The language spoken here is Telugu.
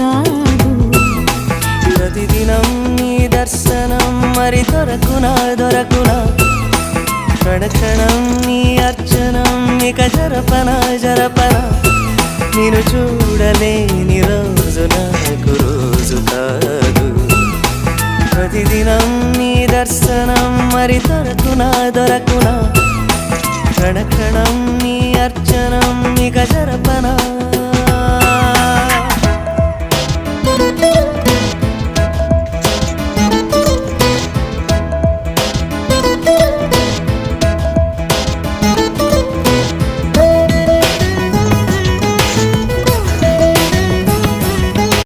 కాదు. ప్రతిదినం నీ దర్శనం మరి దొరకునా దొరకునా, క్షణ క్షణం నీ అర్చనం ఇక జరపనా జరపనా, నేను చూడలేని రోజున